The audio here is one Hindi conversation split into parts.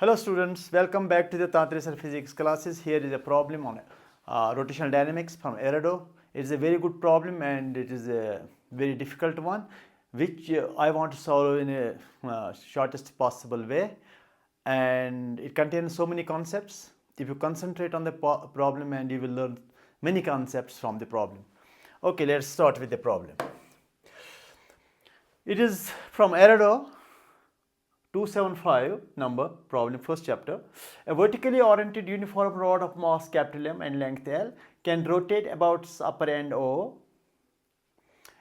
Hello students, welcome back to the Tantrisar physics classes. Here is a problem on rotational dynamics from Erado. It is a very good problem and it is a very difficult one which I want to solve in a shortest possible way, and it contains so many concepts. If you concentrate on the problem, and you will learn many concepts from the problem. Okay, let's start with the problem. It is from Erado 275 number problem, first chapter. A vertically oriented uniform rod of mass capital M and length L can rotate about its upper end O.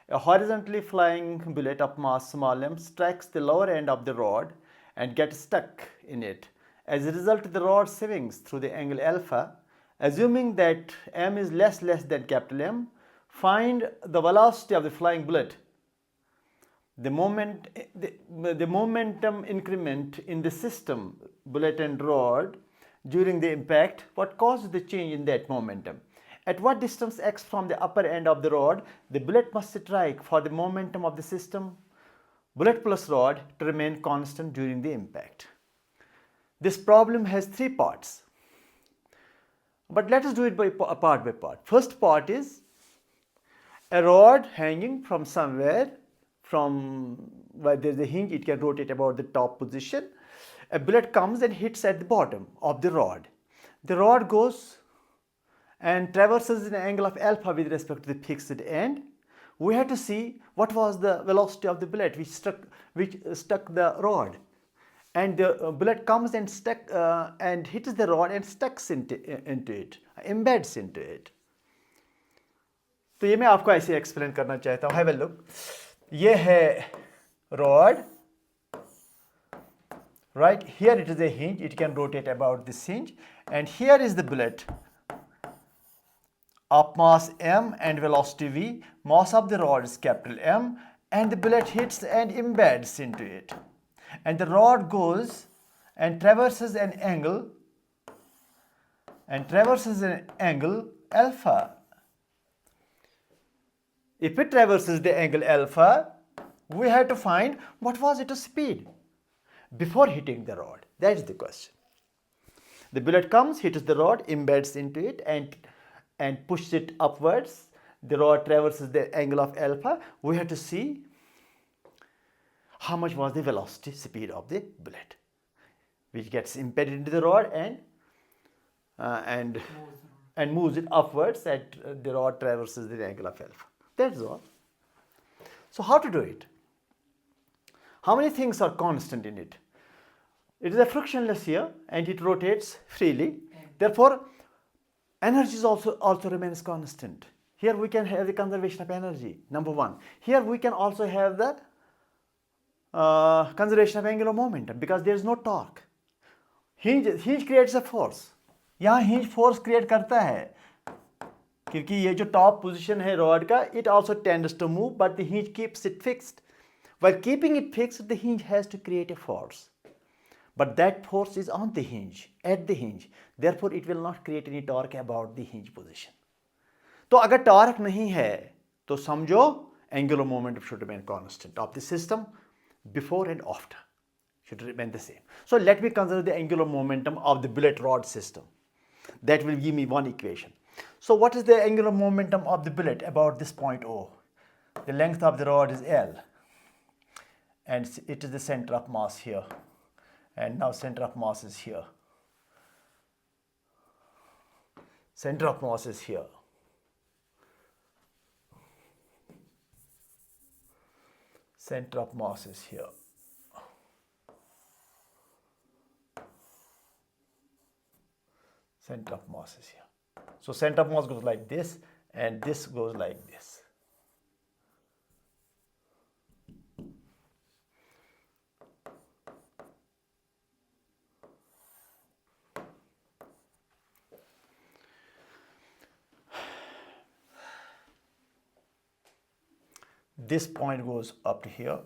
A horizontally flying bullet of mass small m strikes the lower end of the rod and gets stuck in it. As a result, the rod swings through the angle alpha. Assuming that m is less than capital M, find the velocity of the flying bullet. The momentum increment in the system, bullet and rod, during the impact, what caused the change in that momentum? At what distance x from the upper end of the rod, the bullet must strike for the momentum of the system, bullet plus rod, to remain constant during the impact. This problem has three parts, but let us do it part by part. First part is a rod hanging from somewhere. From where there is a hinge, it can rotate about the top position. A bullet comes and hits at the bottom of the rod. The rod goes and traverses an angle of alpha with respect to the fixed end. We have to see what was the velocity of the bullet which struck the rod. And the bullet comes and hits the rod and stucks into it, embeds into it. तो ये मैं आपको ऐसे एक्सप्लेन करना चाहता हूँ. Have a look. ये है rod, right? Here it is a hinge, it can rotate about this hinge, and here is the bullet of mass m and velocity v. Mass of the rod is capital M, and the bullet hits and embeds into it, and the rod goes and traverses an angle alpha. If it traverses the angle alpha, we have to find what was its speed before hitting the rod. That is the question. The bullet comes, hits the rod, embeds into it and pushes it upwards. The rod traverses the angle of alpha. We have to see how much was the velocity speed of the bullet, which gets embedded into the rod and moves it upwards, and the rod traverses the angle of alpha. That's all. So how to do it? How many things are constant in it? It is a frictionless here and it rotates freely. Therefore, energy is also remains constant. Here we can have the conservation of energy, number one. Here we can also have the conservation of angular momentum because there is no torque. Hinge creates a force. यहाँ hinge force create करता है क्योंकि ये जो top position है rod का, it also tends to move, but the hinge keeps it fixed. While keeping it fixed, the hinge has to create a force. But that force is on the hinge, at the hinge. Therefore, it will not create any torque about the hinge position. तो अगर torque नहीं है, तो समझो angular momentum should remain constant of the system before and after. Should remain the same. So let me consider the angular momentum of the bullet rod system. That will give me one equation. So what is the angular momentum of the bullet about this point O? The length of the rod is L, and it is the center of mass here, and now center of mass is here. Center of mass is here. Center of mass is here. Center of mass is here. So center of mass goes like this, and this goes like this. This point goes up to here.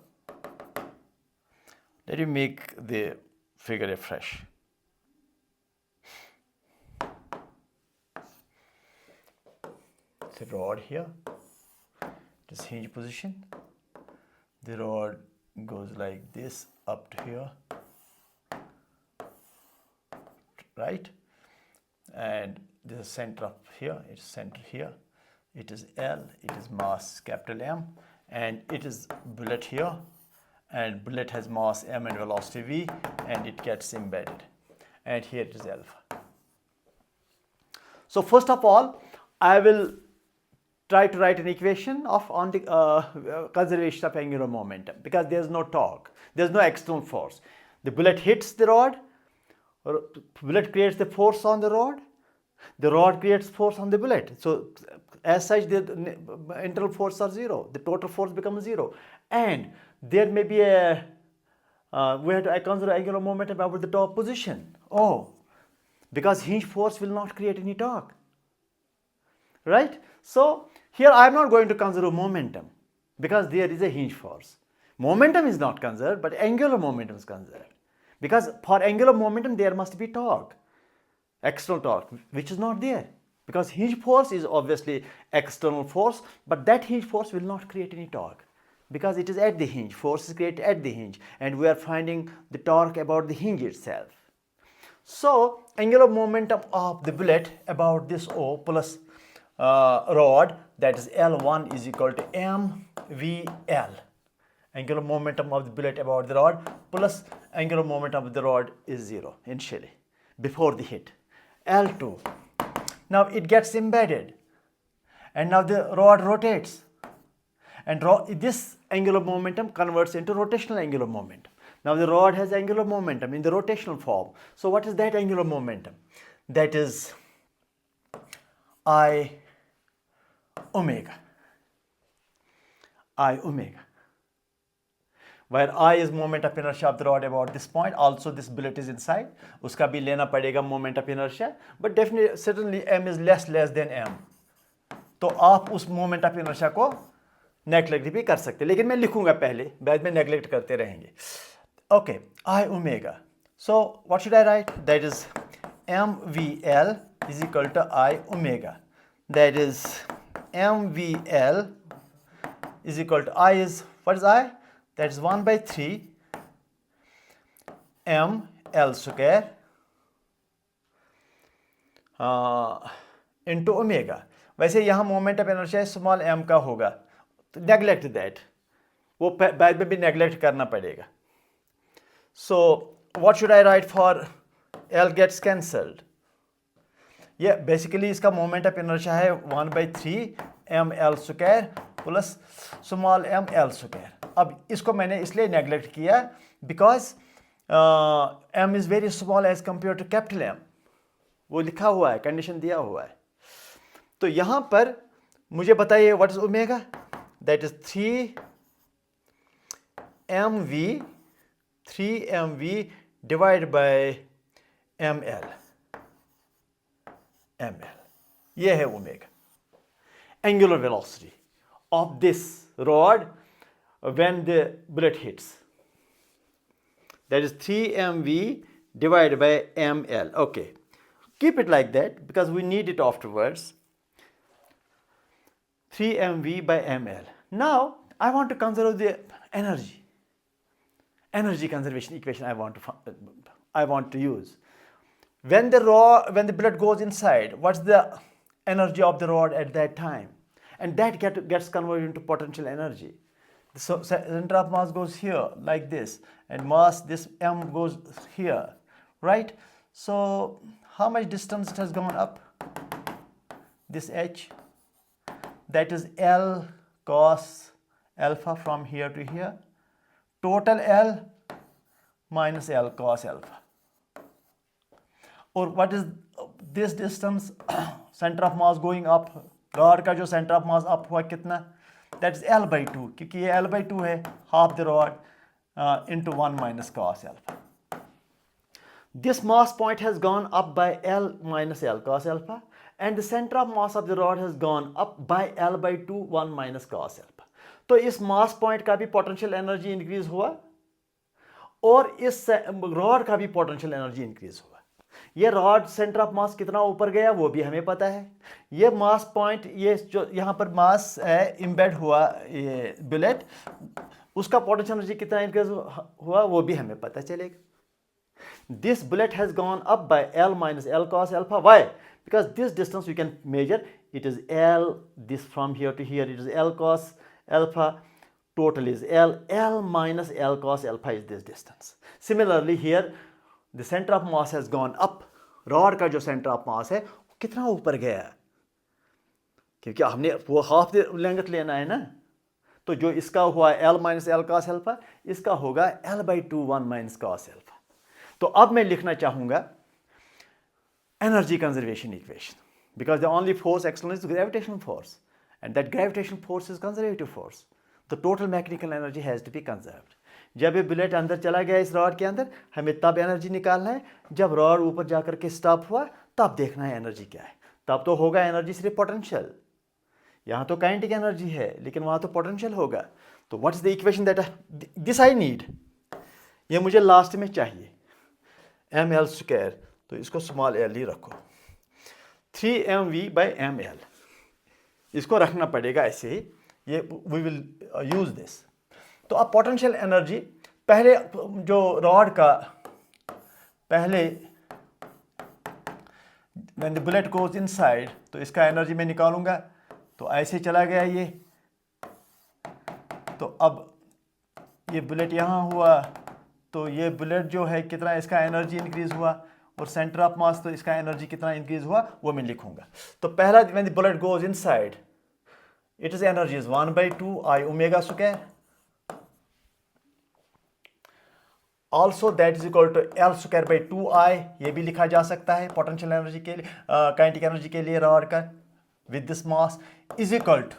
Let me make the figure afresh. The rod here, this hinge position. The rod goes like this up to here. right? And this is center up here, it's center here, it is L, it is mass capital M, and it is bullet here, and bullet has mass M and velocity V, and it gets embedded, and here it is alpha. So first of all, I will try to write an equation of on the conservation of angular momentum, because there is no torque, there is no external force. The bullet hits the rod, bullet creates the force on the rod creates force on the bullet. So as such, the internal forces are zero, the total force becomes zero, and there may be a we have to consider angular momentum about the top position. Oh, because hinge force will not create any torque, right? So here I am not going to consider momentum because there is a hinge force. Momentum is not conserved, but angular momentum is conserved, because for angular momentum there must be torque, external torque, which is not there, because hinge force is obviously external force, but that hinge force will not create any torque because it is at the hinge, force is created at the hinge, and we are finding the torque about the hinge itself. So angular momentum of the bullet about this O plus rod, that is L1 is equal to mvl. Angular momentum of the bullet about the rod plus angular momentum of the rod is zero initially before the hit. L2. Now it gets embedded, and now the rod rotates, and this angular momentum converts into rotational angular momentum. Now the rod has angular momentum in the rotational form. So what is that angular momentum? That is I omega. I omega. Where I is moment of inertia of the rod about this point. Also this bullet is inside. Uska bhi lena padega moment of inertia. But definitely, certainly m is less than m. तो आप उस moment of inertia को neglect भी कर सकते हैं, लेकिन मैं लिखूंगा पहले, बाद में neglect करते रहेंगे. Okay, I omega. So what should I write? That is mvl is equal to I omega. That is mvl is equal to I is, what is I? That is 1 by 3 ml square into omega. वैसे यहाँ moment of inertia small m का होगा, तो नेग्लेक्ट दैट, वो बाद में भी नेग्लेक्ट करना पड़ेगा. So what should I write for L gets cancelled? ये बेसिकली इसका मोमेंट ऑफ इनर्शिया है 1 by 3 ml square plus small m l square. अब इसको मैंने इसलिए नेग्लेक्ट किया because m is very small as compare to capital M. वो लिखा हुआ है, कंडीशन दिया हुआ है. तो यहां पर मुझे बताइए what is omega. That is 3mv divide by ml. ये है omega, angular velocity of this rod when the bullet hits. That is 3mv divided by ml. Okay, keep it like that because we need it afterwards. 3mv by ml. Now I want to conserve the energy conservation equation I want to use. When the bullet goes inside, what's the energy of the rod at that time? And that gets converted into potential energy. So center of mass goes here like this, and mass, this m goes here, right? So how much distance it has gone up? This h, that is L cos alpha from here to here. Total L minus L cos alpha. Or what is this distance? Center of mass going up. Rod का जो सेंटर ऑफ मास अप हुआ कितना? दैट इज L by 2, क्योंकि ये L by 2 है, half the rod into 1 minus cos alpha. This mass point has gone up by L minus L cos alpha, and the center of mass of the rod has gone up by L by 2 1 minus cos alpha. तो इस मास पॉइंट का भी पोटेंशियल एनर्जी इंक्रीज हुआ और इस रॉड का भी पोटेंशियल एनर्जी इंक्रीज हुआ. ये रॉड सेंटर ऑफ मास कितना ऊपर गया वो भी हमें पता है. ये मास पॉइंट, ये जो यहाँ पर मास है इम्बेड हुआ ये बुलेट, उसका पोटेंशियल एनर्जी कितना इंक्रीज हुआ वो भी हमें पता चलेगा. This bullet has gone up by L minus L cos alpha. Why? Because this distance you can measure. It is L, this from here to here, it is L cos alpha. Total is L. L minus L cos alpha is this distance. Similarly here, the center of mass has gone up. Rod का जो सेंटर ऑफ मास है कितना ऊपर गया है, क्योंकि हमने वो हाफ लेंथ लेना है ना. तो जो इसका हुआ L minus L cos alpha, इसका होगा L/2 1 माइनस कॉस एल्फा. तो अब मैं लिखना चाहूंगा energy conservation equation, because the only force external is gravitational force, and that gravitational force is conservative force. The total mechanical energy has to be conserved. जब ये बुलेट अंदर चला गया इस रॉड के अंदर, हमें तब एनर्जी निकालना है. जब रॉड ऊपर जाकर के स्टॉप हुआ तब देखना है एनर्जी क्या है. तब तो होगा एनर्जी सिर्फ पोटेंशियल. यहाँ तो काइनेटिक एनर्जी है लेकिन वहाँ तो पोटेंशियल होगा. तो what is the equation that this I need, ये मुझे लास्ट में चाहिए ml². तो इसको स्मॉल l ही रखो. 3mv/ml इसको रखना पड़ेगा ऐसे ही. ये वी विल यूज दिस. तो अब पोटेंशियल एनर्जी पहले जो रॉड का पहले when the bullet goes inside, तो इसका एनर्जी मैं निकालूंगा. तो ऐसे चला गया ये. तो अब ये बुलेट यहाँ हुआ, तो ये बुलेट जो है कितना इसका एनर्जी इंक्रीज हुआ, और सेंटर ऑफ मास तो इसका एनर्जी कितना इंक्रीज हुआ वो मैं लिखूंगा. तो पहला when the bullet goes inside, it is energy is 1/2 I ω². Also that is equal to L²/2I. ये भी लिखा जा सकता है पोटेंशियल एनर्जी के लिए, काइनेटिक एनर्जी के लिए रॉड का with this mass is equal to.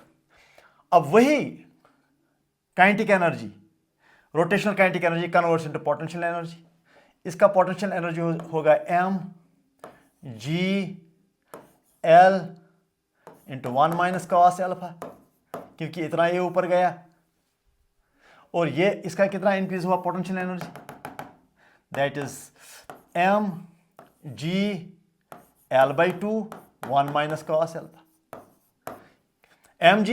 अब वही kinetic energy, rotational kinetic energy converts into potential energy. इसका पोटेंशियल एनर्जी होगा mg/L into 1 minus cos alpha, क्योंकि इतना ये ऊपर गया. और ये इसका कितना इंक्रीज हुआ potential energy, that is mg/L/2 1 minus cos alpha. mg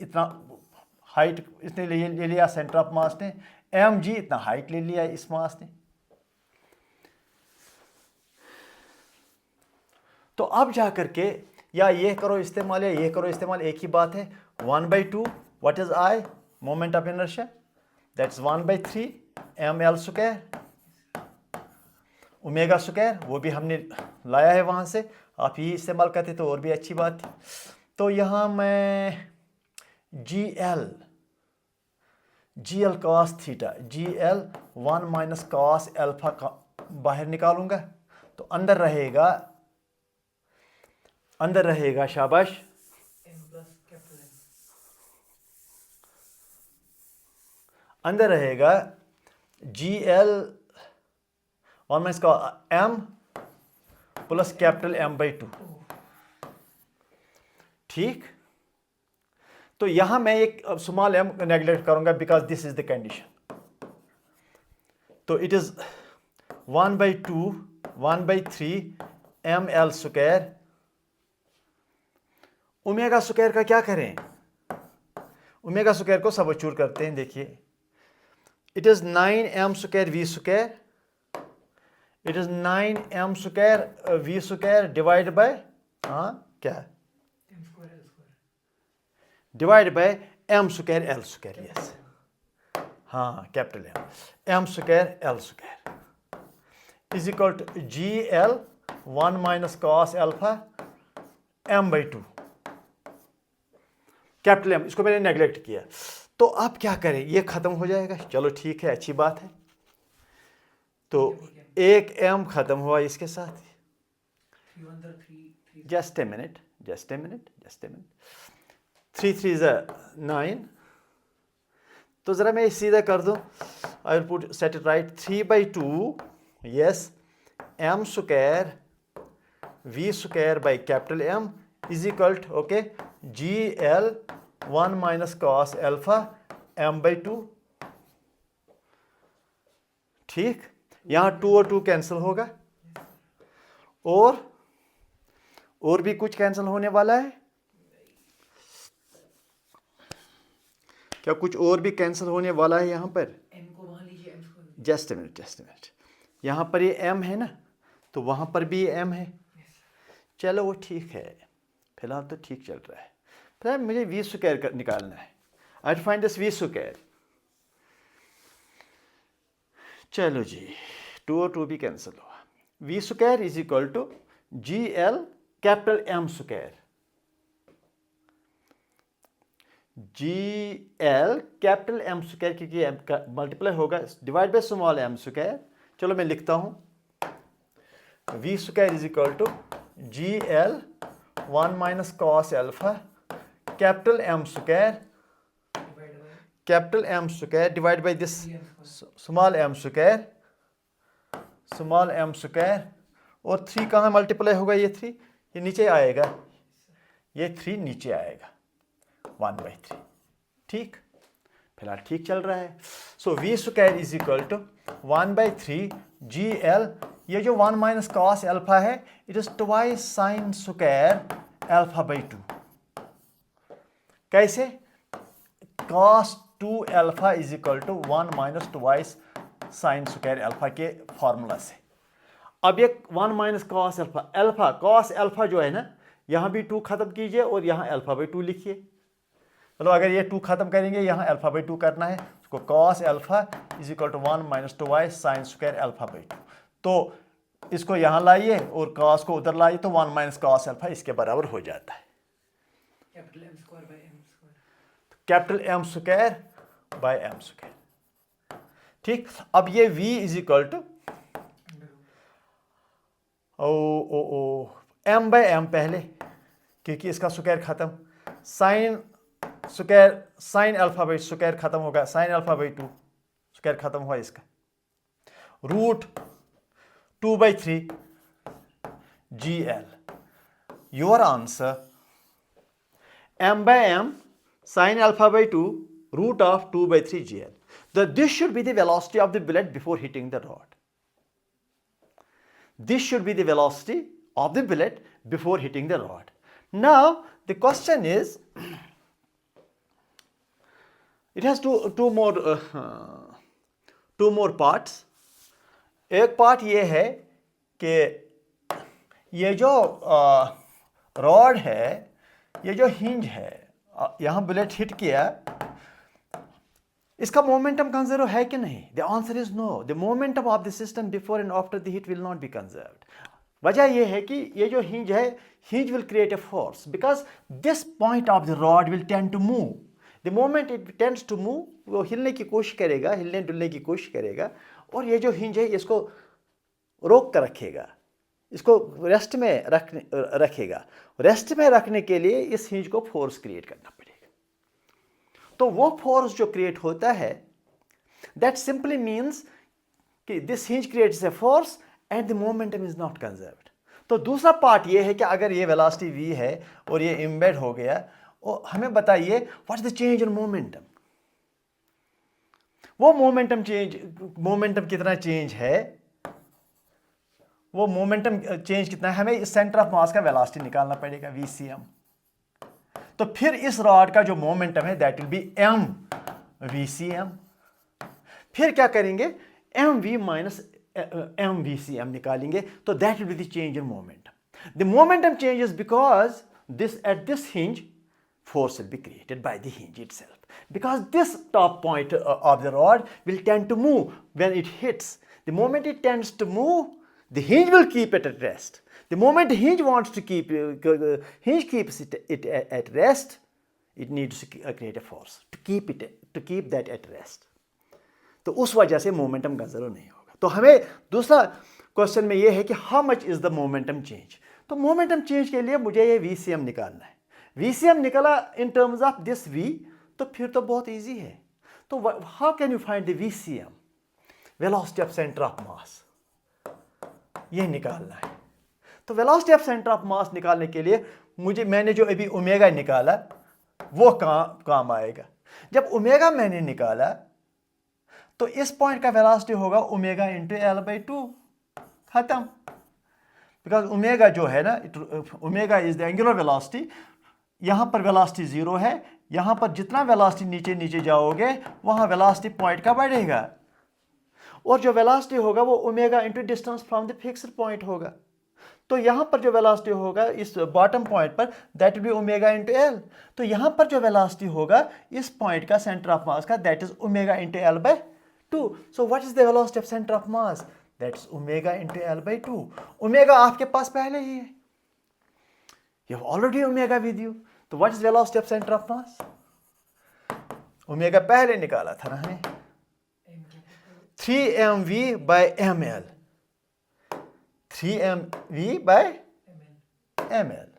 इतना हाइट इसने ले लिया सेंटर ऑफ मास ने, mg इतना हाइट ले लिया इस मास ने. तो अब जा करके या ये करो इस्तेमाल या ये करो इस्तेमाल, एक ही बात है. 1/2 what is I, moment of inertia, that's 1/3 ml², ω². वो भी हमने लाया है वहाँ से, आप ये इस्तेमाल करते तो और भी अच्छी बात थी. तो यहाँ मैं GL cos theta, GL 1 minus cos alpha का बाहर निकालूंगा. तो अंदर रहेगा शाबाश अंदर रहेगा GL 1 माइनस का M प्लस कैपिटल M/2. ठीक. तो यहां मैं एक स्मॉल m नेग्लेक्ट करूंगा because this is the condition. तो इट इज 1/2 1/3 ml². ω² का क्या करें, ω² को सबस्टिट्यूट करते हैं. देखिए it is 9m²v², it is 9m²v² divide by क्या divide by m²l². Yes, capital m²l² is equal to GL 1 minus cos alpha m/2 capital M. इसको मैंने नेग्लेक्ट किया. तो अब क्या करें, ये खत्म हो जाएगा. चलो ठीक है, अच्छी बात है. तो एक m खत्म हुआ इसके साथ. Just a minute 3 3 is 9. तो जरा मैं सीधा कर दूं. I will put set it right. 3/2 yes m² v² by capital M is equal to okay GL 1 minus cos alpha m/2. ठीक. यहां 2 और 2 कैंसिल होगा, और भी कुछ कैंसिल होने वाला है क्या, कुछ और भी कैंसिल होने वाला है यहां पर. m को वहां लीजिए, जस्ट ए मिनट, यहाँ पर ये m है ना, तो वहाँ पर भी ये m है। चलो वो ठीक है, फिलहाल तो ठीक चल रहा है। फिर मुझे v स्क्वायर निकालना है। I find this v square. चलो जी, 2 और 2 भी कैंसिल हुआ। v square is equal to GL capital M square, GL capital M square, क्योंकि m का मल्टीप्लाई होगा divide by small m square. चलो मैं लिखता हूँ, v square is equal to GL 1 minus cos alpha capital M square, capital M square divide by this small m square, small m square. और 3 कहाँ मल्टीप्लाई होगा? ये 3 ये नीचे आएगा, ये 3 नीचे आएगा 1/3। ठीक, फिलहाल ठीक चल रहा है। So v square is equal to 1/3 GL, ये जो 1 माइनस कॉस एल्फा है, it is twice sine square alpha by 2। कैसे? Cos 2 alpha is equal to 1 minus twice sine square alpha के फॉर्मूला से। अब ये 1 minus cos alpha, alpha cos alpha जो है ना, यहाँ भी 2 खत्म कीजिए और यहाँ एल्फा बाई 2 लिखिए। चलो अगर ये 2 खत्म करेंगे, यहाँ एल्फा बाई 2 करना है, उसको cos alpha is equal to 1 minus twice sine square alpha by 2। तो इसको यहाँ लाइए और कॉस को उधर लाइए, तो 1 माइनस कॉस एल्फा इसके बराबर हो जाता है, capital M square by M square. ठीक, अब ये v is equal to m by m पहले, क्योंकि इसका स्क्वायर खत्म, sine square sine alpha by square खत्म होगा, साइन अल्फा बाई 2 स्क्वायर खत्म हुआ इसका, root 2/3 GL। Your answer m by m sin alpha by 2 root of 2/3 GL. This should be the velocity of the bullet before hitting the rod. This should be the velocity of the bullet before hitting the rod. Now the question is, it has two more parts. एक पार्ट ये है कि ये जो रॉड है, ये जो हिंज है, यहाँ बुलेट हिट किया, इसका मोमेंटम कंजर्व है कि नहीं? The answer is no. The momentum of the system before and after the hit will not be conserved. वजह यह है कि ये जो हिंज है, hinge will create a force because this point of the rod will tend to move. The moment it tends to move, वो हिलने की कोशिश करेगा, हिलने डुलने की कोशिश करेगा, और ये जो हिंज है इसको रोक कर रखेगा, इसको रेस्ट में रखेगा। रेस्ट में रखने के लिए इस हिंज को फोर्स क्रिएट करना पड़ेगा। तो वो फोर्स जो क्रिएट होता है, दैट सिंपली मीन्स कि this hinge creates a force and the momentum is not conserved. तो दूसरा पार्ट ये है कि अगर ये वेलोसिटी v है और ये एम्बेड हो गया, और हमें बताइए what is the change in momentum. वो मोमेंटम कितना चेंज है, वो मोमेंटम चेंज कितना है, हमें इस सेंटर ऑफ मास का वेलोसिटी निकालना पड़ेगा VCM। तो फिर इस रॉड का जो मोमेंटम है that will be m VCM। फिर क्या करेंगे, mv माइनस m VCM निकालेंगे, तो that will be the change in momentum. The momentum changes because at this hinge force will be created by the hinge itself, because this top point of the rod will tend to move when it hits. The moment it tends to move, the hinge will keep it at rest. The moment the hinge wants to keep hinge keeps it at rest, it needs to create a force to keep that at rest. तो उस वजह से मोमेंटम कंजर्व नहीं होगा। तो हमें दूसरा क्वेश्चन में ये है कि how much is the momentum change. तो मोमेंटम चेंज के लिए मुझे ये VCM निकालना है। VCM निकला in terms of this V, तो फिर तो बहुत इजी है। तो how can you find the VCM, velocity of centre of मास, ये निकालना है। तो वेलोसिटी ऑफ सेंटर ऑफ मास निकालने के लिए मैंने जो अभी ओमेगा निकाला वो काम आएगा। जब ओमेगा मैंने निकाला तो इस पॉइंट का वेलोसिटी होगा ओमेगा इंटू L/2, खत्म। बिकॉज ओमेगा जो है ना, omega is the angular velocity. यहाँ पर वेलोसिटी 0 है, यहाँ पर जितना वेलोसिटी नीचे नीचे जाओगे वहाँ वेलोसिटी पॉइंट का बढ़ेगा। और जो वेलोसिटी होगा वो omega into distance from the fixed point होगा। तो यहाँ पर जो वेलोसिटी होगा इस बॉटम पॉइंट पर, that will be omega into L. तो यहाँ पर जो वेलोसिटी होगा इस पॉइंट का, सेंटर ऑफ मास का, that is omega into L by 2। So what is the velocity of centre of mass? That is omega into L by 2। Omega आपके पास पहले ही है, you have already omega with you. तो what is velocity of center of mass? Omega पहले निकाला था ना हमें, 3mv by ml, 3mv by ml,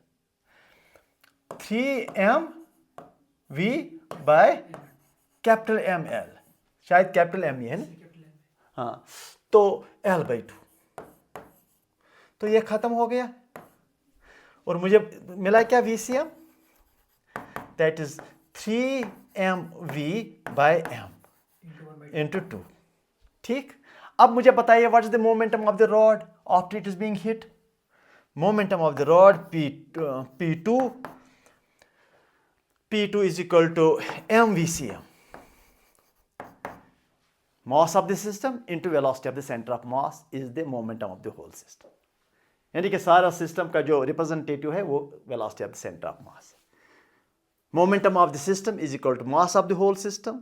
3mv by capital ml, शायद कैपिटल m है ना, हाँ, तो l by 2। तो ये खत्म हो गया और मुझे मिला क्या VCM? That is 3mv by m into 2। ठीक, अब मुझे बताइए what is the momentum of the rod after it is being hit? Momentum of the rod P2 is equal to mVCM, mass of the system into velocity of the center of mass is the momentum of the whole system. यानी कि सारा सिस्टम का जो रिप्रेजेंटेटिव है वो velocity of the centre of mass. Momentum of the system is equal to mass of the whole system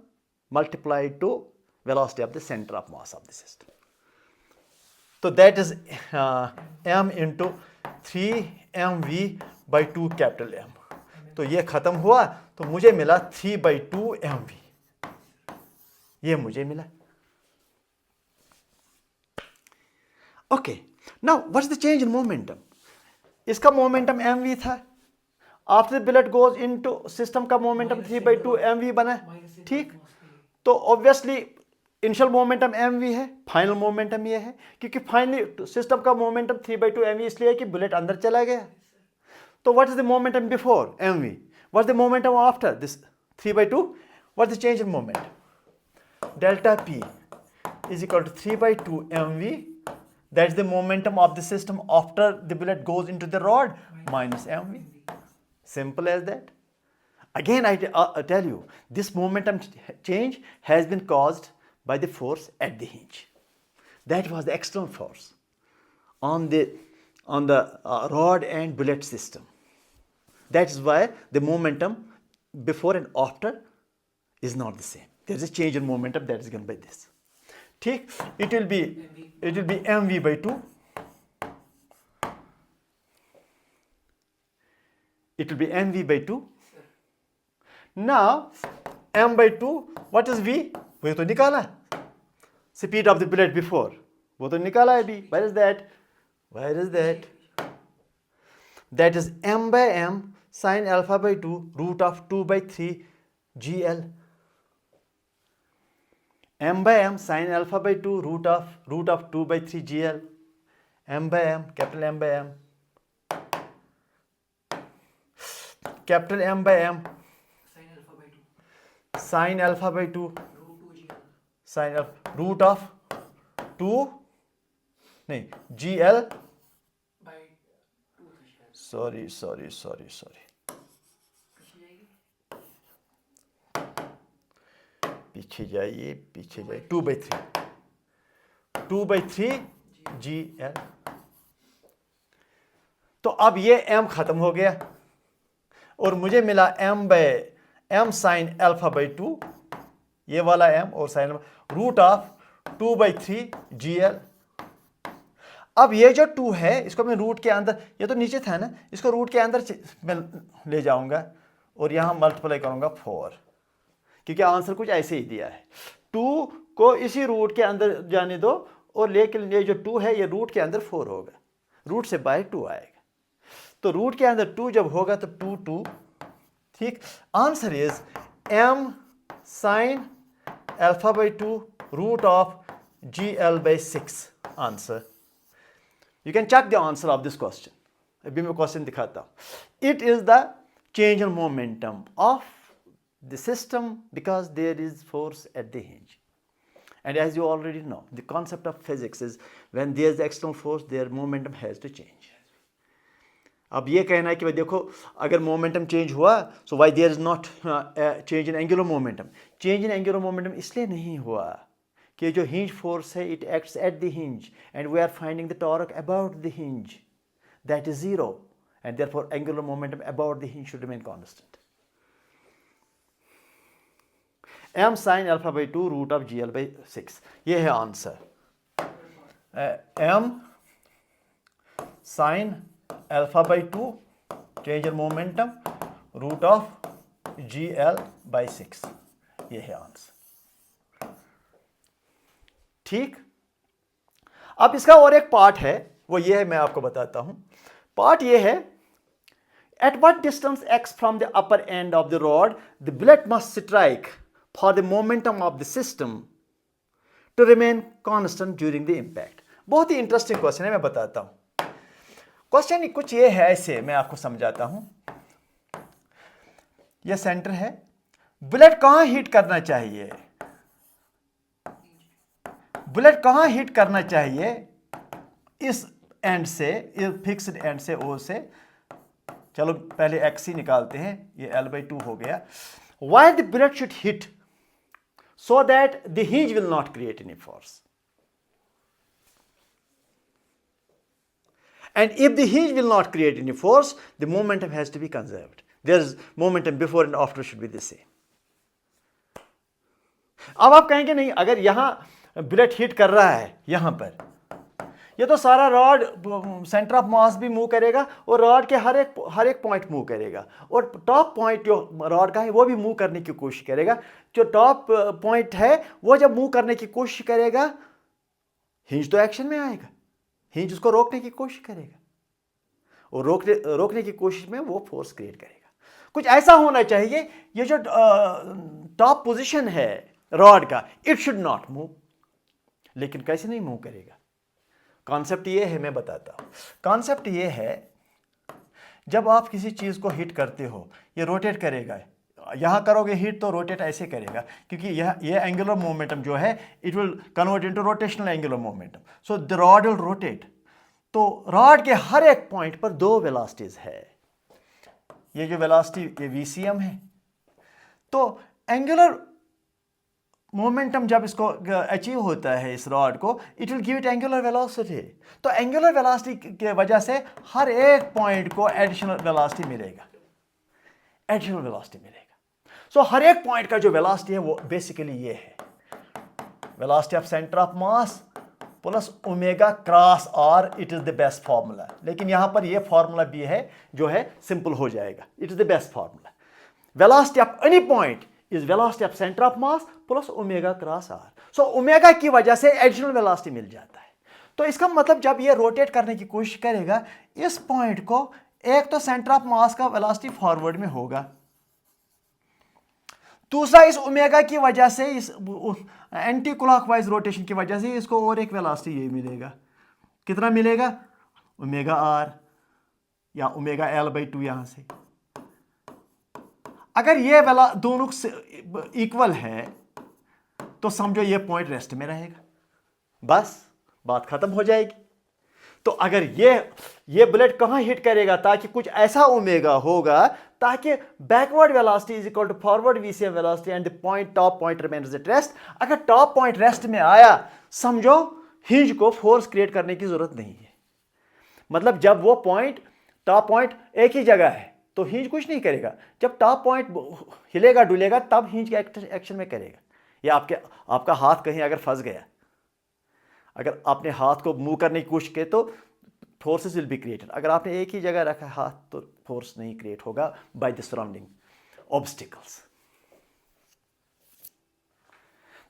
multiplied to velocity of the centre of mass of the system. तो that is m into 3mv by 2 capital M। तो ये खत्म हुआ तो मुझे मिला 3/2 mv, ये मुझे मिला। Okay, now what is the change in momentum? इसका मोमेंटम mv था, after the bullet goes into system का मोमेंटम 3/2 mv बना, ठीक। तो ऑब्वियसली इनिशियल मोमेंटम mv है, फाइनल मोमेंटम ये है, क्योंकि फाइनली सिस्टम का मोमेंटम 3/2 mv इसलिए है कि बुलेट अंदर चला गया। तो what is the momentum before mv? What is the momentum after this 3/2? What is the change in moment? Delta p is equal to 3/2 mv, that's the momentum of the system after the bullet goes into the rod, minus mv. Simple as that. Again I tell you, this momentum change has been caused by the force at the hinge. That was the external force on the rod and bullet system. That is why the momentum before and after is not the same. There is a change in momentum that is given by this. ठीक, it will be mv by 2. It will be mv by 2. Now m by 2, what is v? वो तो निकाला, speed of the bullet before, वो तो निकाला है v. Where is that? Where is that? That is m by m sin alpha by 2 root of 2 by 3 gl. m by m sin alpha by 2 root of 2 by 3 gl. m by m, capital M by m, capital M by m sin alpha by 2 sin alpha root of 2 नहीं gl by 2। sorry पीछे जाइए 2 by 3 gl। तो अब ये m खत्म हो गया और मुझे मिला m sin alpha by 2, ये वाला m और sin root of 2 by 3 gl। अब ये जो 2 है इसको मैं रूट के अंदर, ये तो नीचे था ना, इसको रूट के अंदर मैं ले जाऊंगा और यहां मल्टीप्लाई करूंगा 4, क्योंकि आंसर कुछ ऐसे ही दिया है। 2 को इसी रूट के अंदर जाने दो और लेकिन ये जो 2 है ये रूट के अंदर 4 होगा, रूट से बाय 2 आएगा। तो रूट के अंदर 2 जब होगा तो 2, ठीक। Answer is m sin alpha by 2 root of gl by 6 answer. You can check the answer of this question. अभी मैं क्वेश्चन दिखाता हूँ। It is the change in momentum of the system because there is force at the hinge. And as you already know, the concept of physics is when there is external force, their momentum has to change. अब ये कहना है कि देखो अगर मोमेंटम चेंज हुआ so why there is not change in angular momentum? Change in angular momentum इसलिए नहीं हुआ कि जो हिंज फोर्स है it acts at the hinge and we are finding the torque about the hinge, that is 0 and therefore angular momentum about the hinge should remain constant. m sin alpha by 2 root of gl by 6, ये है answer. m sin alpha by 2 change in momentum root of gl by 6, ये है आंसर. ठीक. अब इसका और एक पार्ट है, वो ये है, मैं आपको बताता हूं. पार्ट ये है, at what distance x from the upper end of the rod the bullet must strike for the momentum of the system to remain constant during the impact. बहुत ही इंटरेस्टिंग क्वेश्चन है, मैं बताता हूं. क्वेश्चन कुछ ये है, ऐसे मैं आपको समझाता हूं. ये सेंटर है, बुलेट कहां हिट करना चाहिए, बुलेट कहां हिट करना चाहिए, इस एंड से, इस फिक्स्ड एंड से, ओ से. चलो पहले x ही निकालते हैं, ये l/2 हो गया. Why the bullet should hit so that the hinge will not create any force, and if the hinge will not create any force the momentum has to be conserved. There's momentum before and after should be the same. अब आप कहेंगे नहीं, अगर यहां बुलेट हिट कर रहा है, यहां पर ये तो सारा रॉड सेंटर ऑफ मास भी मूव करेगा और रॉड के हर एक पॉइंट मूव करेगा, और टॉप पॉइंट जो रॉड का है वो भी मूव करने की कोशिश करेगा. जो टॉप पॉइंट है वो जब मूव करने की कोशिश करेगा, हिंज तो एक्शन में आएगा, हिंज उसको रोकने की कोशिश करेगा, और रोकने की कोशिश में वो फोर्स क्रिएट करेगा. कुछ ऐसा होना चाहिए, ये जो टॉप पोजिशन है रॉड का, इट शुड नॉट मूव. लेकिन कैसे नहीं मूव करेगा, कॉन्सेप्ट ये है, मैं बताता हूं. कॉन्सेप्ट ये है, जब आप किसी चीज को हिट करते हो, ये रोटेट करेगा. यहां करोगे हिट तो रोटेट ऐसे करेगा, क्योंकि ये एंगुलर मोमेंटम जो है it will convert into rotational angular momentum. So the rod will rotate. तो रॉड के हर एक पॉइंट पर दो वेलोसिटीज है. ये जो वेलोसिटी, ये VCM है. तो एंगुलर मोमेंटम जब इसको अचीव होता है इस रॉड को, it will give it angular velocity. तो एंगुलर वेलोसिटी के वजह से हर एक पॉइंट को एडिशनल वेलोसिटी मिलेगा, एडिशनल वेलोसिटी मिलेगा. सो हर एक पॉइंट का जो वेलोसिटी है वो बेसिकली ये है, velocity of centre of mass plus omega cross R. It is the best formula. लेकिन यहां पर ये फार्मूला भी है जो है सिंपल हो जाएगा. It is the best formula. Velocity of any point is velocity of center of mass plus omega cross r. So omega की वजह से एडिशनल वेलोसिटी मिल जाता है. तो इसका मतलब जब ये रोटेट करने की कोशिश करेगा इस पॉइंट को, एक तो सेंटर ऑफ मास का वेलोसिटी फॉरवर्ड में होगा, दूसरा इस ओमेगा की वजह से, इस एंटी क्लॉकवाइज रोटेशन की वजह से इसको और एक वेलोसिटी ये मिलेगा. कितना मिलेगा, ओमेगा आर या ओमेगा l/2. यहां से अगर ये दोनों इक्वल है तो समझो ये पॉइंट रेस्ट में रहेगा, बस बात खत्म हो जाएगी. तो अगर ये बुलेट कहां हिट करेगा, ताकि कुछ ऐसा ओमेगा होगा ताकि backward velocity is equal to forward VCM velocity and the point, top point remains at rest. अगर टॉप पॉइंट रेस्ट में आया, समझो हिंज को फोर्स क्रिएट करने की जरूरत नहीं है. मतलब जब वो पॉइंट, टॉप पॉइंट एक ही जगह है तो हिंज कुछ नहीं करेगा. जब टॉप पॉइंट हिलेगा डुलेगा तब हिंज एक्शन में करेगा. या आपका हाथ कहीं अगर फंस गया, अगर आपने हाथ को मूव करने की कोशिश की तो फोर्सेस विल बी क्रिएटेड. अगर आपने एक ही जगह रखा हाथ तो फोर्स नहीं क्रिएट होगा बाय द सराउंडिंग ऑब्स्टिकल्स.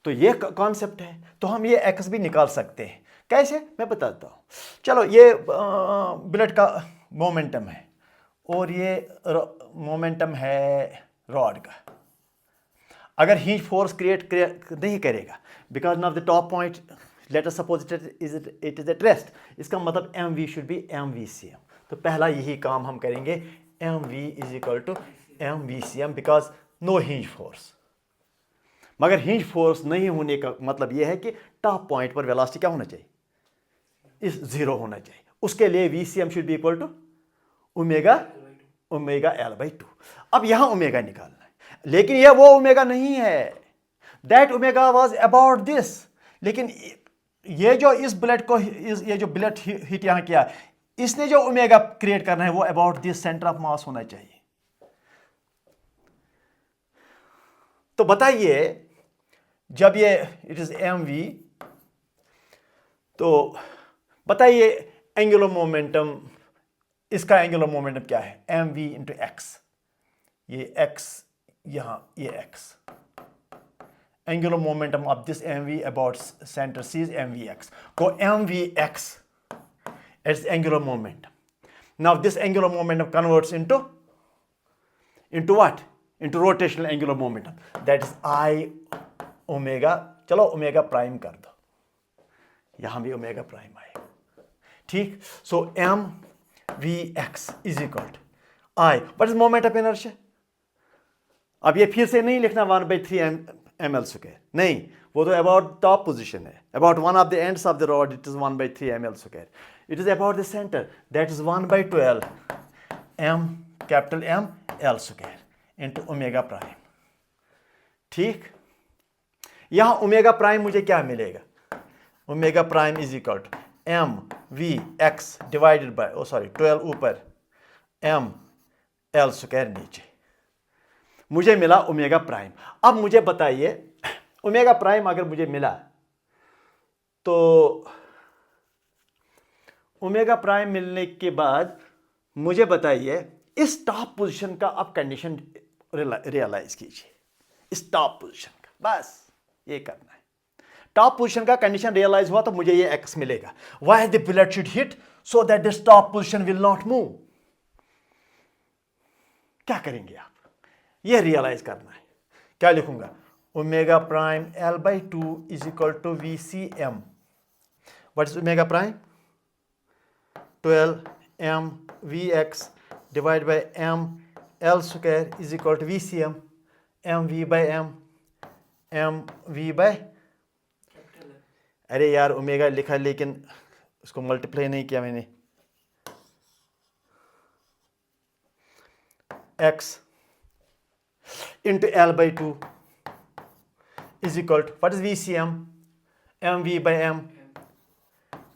तो ये कॉन्सेप्ट है. तो हम ये एक्स भी निकाल सकते हैं. कैसे, मैं बताता हूं. चलो, ये बुलेट का मोमेंटम है और ये मोमेंटम है रॉड का. अगर हिंज फोर्स क्रिएट नहीं करेगा because of the top point, let us suppose it is at rest, इसका मतलब mv शुड बी mVCM. तो पहला यही काम हम करेंगे, mv is equal to mVCM because no hinge force. मगर हिंज फोर्स नहीं होने का मतलब यह है कि टॉप पॉइंट पर वेलोसिटी क्या होना चाहिए, इस 0 होना चाहिए. उसके लिए VCM should be equal to omega l/2. अब यहां ओमेगा निकालना है, लेकिन यह वो ओमेगा नहीं है. That omega was about this. लेकिन ये जो इस बुलेट को ये जो बुलेट हिट यहां किया, इसने जो ओमेगा क्रिएट करना है वो अबाउट दिस सेंटर ऑफ मास होना चाहिए। तो बताइए जब ये इट इज mv, तो बताइए एंगुलर मोमेंटम, इसका एंगुलर मोमेंटम क्या है, mv इंटू एक्स, ये x यहां, ये x, angular momentum of this mv about center c is mvx. Go mvx as angular momentum. Now this angular momentum converts into what? Into rotational angular momentum. That is I omega. चलो ओमेगा प्राइम कर दो, यहां भी ओमेगा प्राइम आएगा, ठीक। So M V X is equal to I, what is moment of inertia. अब ये फिर से नहीं लिखना 1/3 ml स्क्वायर, नहीं, वो तो अबाउट टॉप पोजीशन है, about one of the ends of the rod it is 1/3 ml square, it is about the centre that is 1/12 m capital M L square into omega prime, ठीक। यहां ओमेगा प्राइम मुझे क्या मिलेगा, omega prime is equal to M V X divided by 12 ऊपर M L स्क्वायर नीचे, मुझे मिला ओमेगा प्राइम। अब मुझे बताइए ओमेगा प्राइम अगर मुझे मिला तो ओमेगा प्राइम मिलने के बाद मुझे बताइए इस टॉप पोजीशन का अब कंडीशन रियलाइज कीजिए, इस टॉप पोजीशन का, बस ये करना है। टॉप पोजीशन का कंडीशन रियलाइज हुआ तो मुझे ये एक्स मिलेगा। Why the bullet should hit so that this top position will not move. क्या करेंगे आप, ये रियलाइज करना है। क्या लिखूंगा, omega prime L/2 is equal to VCM। What is omega prime, 12 M Vx divide by M L square is equal to VCM, MV by M, MV by, अरे यार ओमेगा लिखा लेकिन उसको मल्टीप्लाई नहीं किया मैंने, x into L/2 is equal to what is VCM, MV by M,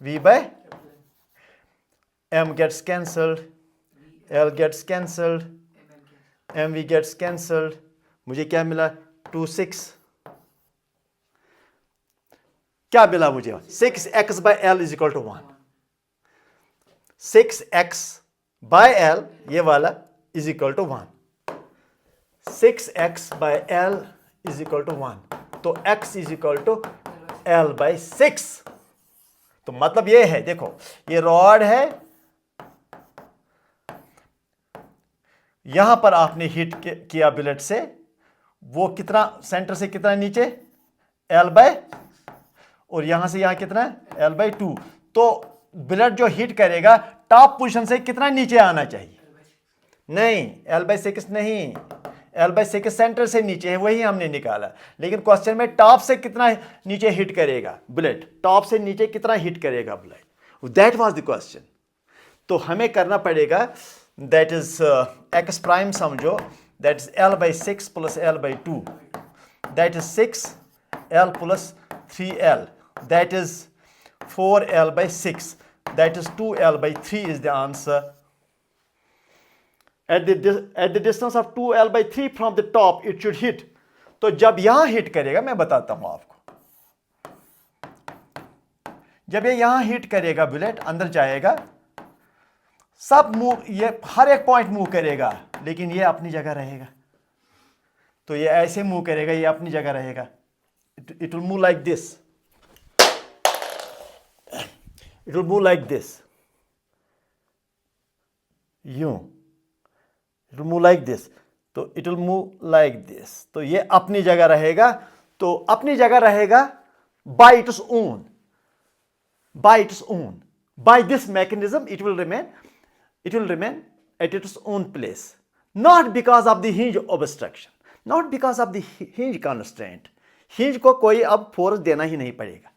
V by M gets cancelled, L gets cancelled, MV gets cancelled, मुझे क्या मिला 2/6, क्या मिला मुझे 6x by L is equal to 1, 6x by L ये वाला is equal to 1, 6x by L is equal to 1, तो x is equal to L/6। तो मतलब ये है, देखो ये रॉड है, यहां पर आपने हिट किया बुलेट से, वो कितना सेंटर से कितना नीचे L/, और यहां से यहां कितना है L/2, तो बुलेट जो हिट करेगा टॉप पोजीशन से कितना नीचे आना चाहिए, नहीं L/6 नहीं, L/6 सेंटर से नीचे है, वही हमने निकाला, लेकिन क्वेश्चन में टॉप से कितना नीचे हिट करेगा बुलेट, टॉप से नीचे कितना हिट करेगा bullet, that was the question. तो हमें करना पड़ेगा, दैट इज एक्स प्राइम समझो, that is L/6 plus L/2, that is 6L plus 3L, that is 4L/6, that is 2L/3 is the answer. At the distance of 2L/3 from the top it should hit। तो जब यहां हिट करेगा, मैं बताता हूं आपको, जब ये यहां हिट करेगा बुलेट अंदर जाएगा, सब मूव, ये हर एक पॉइंट मूव करेगा, लेकिन ये अपनी जगह रहेगा। तो ये ऐसे मूव करेगा, ये अपनी जगह रहेगा, it will move like this, it will move like this, यूं, it will move like this, तो it will move like this, तो ये अपनी जगह रहेगा, तो अपनी जगह रहेगा by its own, by its own, by this mechanism it will remain at its own place, not because of the hinge obstruction, not because of the hinge constraint। Hinge को कोई अब फोर्स देना ही नहीं पड़ेगा,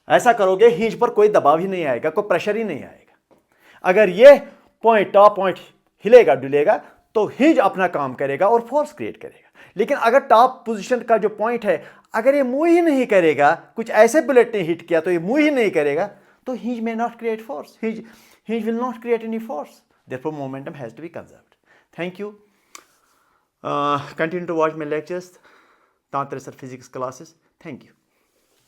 ऐसा करोगे हिंज पर कोई दबाव ही नहीं आएगा, कोई प्रेशर ही नहीं आएगा। अगर ये पॉइंट टॉप पॉइंट हिलेगा डुलेगा तो हिंज अपना काम करेगा और फोर्स क्रिएट करेगा, लेकिन अगर टॉप पोजीशन का जो पॉइंट है अगर ये मूव ही नहीं करेगा, कुछ ऐसे बुलेट ने हिट किया तो ये मूव ही नहीं करेगा, तो hinge may not create force. Hinge will not create any force. Therefore, momentum has to be conserved. Thank you. Continue to watch my lectures, Tantra Sir Physics classes. Thank you.